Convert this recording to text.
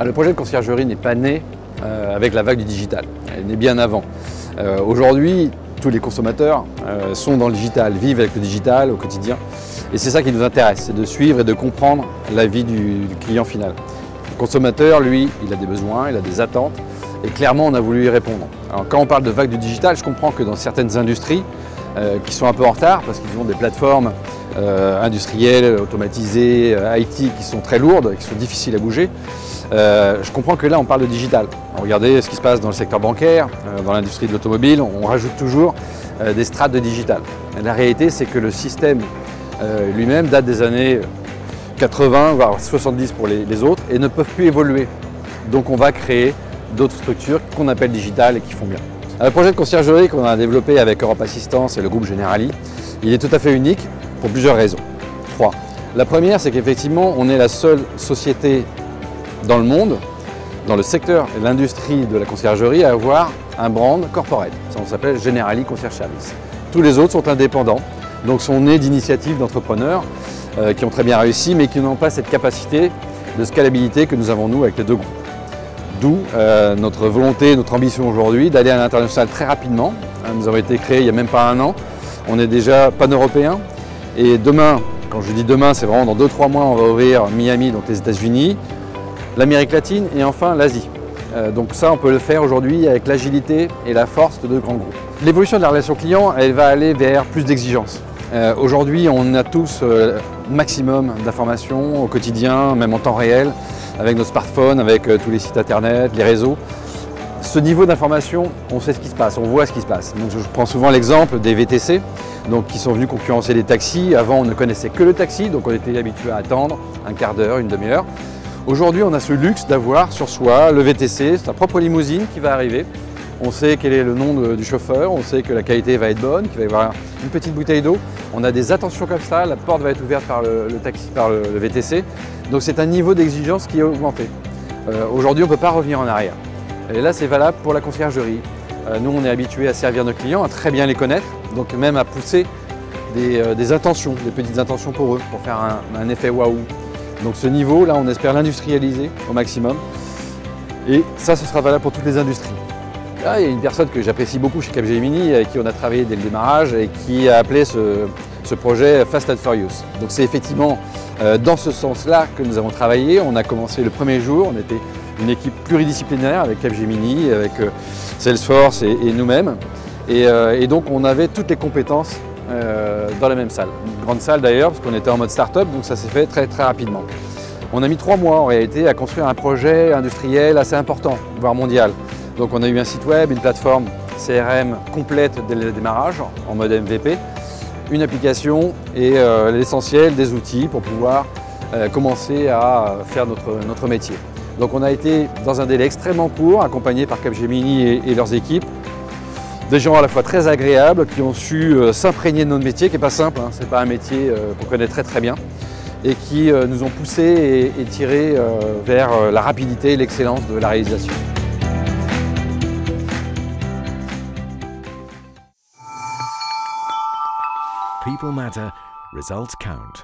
Le projet de conciergerie n'est pas né avec la vague du digital, elle est née bien avant. Aujourd'hui, tous les consommateurs sont dans le digital, vivent avec le digital au quotidien. Et c'est ça qui nous intéresse, c'est de suivre et de comprendre la vie du client final. Le consommateur, lui, il a des besoins, il a des attentes. Et clairement, on a voulu y répondre. Alors, quand on parle de vague du digital, je comprends que dans certaines industries qui sont un peu en retard parce qu'ils ont des plateformes industrielles, automatisées, IT qui sont très lourdes, qui sont difficiles à bouger. Je comprends que là, on parle de digital. Regardez ce qui se passe dans le secteur bancaire, dans l'industrie de l'automobile, on rajoute toujours des strates de digital. Et la réalité, c'est que le système lui-même date des années 80, voire 70 pour les autres, et ne peuvent plus évoluer. Donc on va créer d'autres structures qu'on appelle digitales et qui font bien. Le projet de conciergerie qu'on a développé avec Europe Assistance et le groupe Generali, il est tout à fait unique pour plusieurs raisons. 3. La première, c'est qu'effectivement, on est la seule société dans le monde, dans le secteur et l'industrie de la conciergerie, à avoir un brand corporate. Ça, on s'appelle Generali Concierge Service. Tous les autres sont indépendants, donc sont nés d'initiatives d'entrepreneurs qui ont très bien réussi, mais qui n'ont pas cette capacité de scalabilité que nous avons nous avec les deux groupes. D'où notre volonté, notre ambition aujourd'hui d'aller à l'international très rapidement. Nous avons été créés il n'y a même pas un an. On est déjà pan-européen. Et demain, quand je dis demain, c'est vraiment dans 2-3 mois, on va ouvrir Miami, donc les États-Unis, l'Amérique latine et enfin l'Asie. Donc ça, on peut le faire aujourd'hui avec l'agilité et la force de deux grands groupes. L'évolution de la relation client, elle va aller vers plus d'exigences. Aujourd'hui, on a tous maximum d'informations au quotidien, même en temps réel, avec nos smartphones, avec tous les sites internet, les réseaux. Ce niveau d'information, on sait ce qui se passe, on voit ce qui se passe. Donc, je prends souvent l'exemple des VTC, donc, qui sont venus concurrencer les taxis. Avant, on ne connaissait que le taxi, donc on était habitué à attendre un quart d'heure, une demi-heure. Aujourd'hui, on a ce luxe d'avoir sur soi le VTC, sa propre limousine qui va arriver. On sait quel est le nom du chauffeur, on sait que la qualité va être bonne, qu'il va y avoir une petite bouteille d'eau. On a des attentions comme ça, la porte va être ouverte par le taxi, par le VTC. Donc c'est un niveau d'exigence qui est augmenté. Aujourd'hui, on ne peut pas revenir en arrière. Et là, c'est valable pour la conciergerie. Nous, on est habitués à servir nos clients, à très bien les connaître, donc même à pousser des intentions, des petites intentions pour eux, pour faire un effet waouh. Donc ce niveau, là, on espère l'industrialiser au maximum. Et ça, ce sera valable pour toutes les industries. Là, il y a une personne que j'apprécie beaucoup chez Capgemini, avec qui on a travaillé dès le démarrage et qui a appelé ce projet Fast and Furious. Donc c'est effectivement dans ce sens-là que nous avons travaillé. On a commencé le premier jour, on était une équipe pluridisciplinaire avec Capgemini, avec Salesforce et nous-mêmes. Et donc on avait toutes les compétences dans la même salle. Une grande salle d'ailleurs, parce qu'on était en mode start-up, donc ça s'est fait très rapidement. On a mis 3 mois en réalité à construire un projet industriel assez important, voire mondial. Donc on a eu un site web, une plateforme CRM complète dès le démarrage, en mode MVP, une application et l'essentiel des outils pour pouvoir commencer à faire notre métier. Donc on a été dans un délai extrêmement court, accompagné par Capgemini et leurs équipes, des gens à la fois très agréables qui ont su s'imprégner de notre métier, qui n'est pas simple, hein, c'est pas un métier qu'on connaît très bien, et qui nous ont poussés et tirés vers la rapidité et l'excellence de la réalisation. People matter, results count.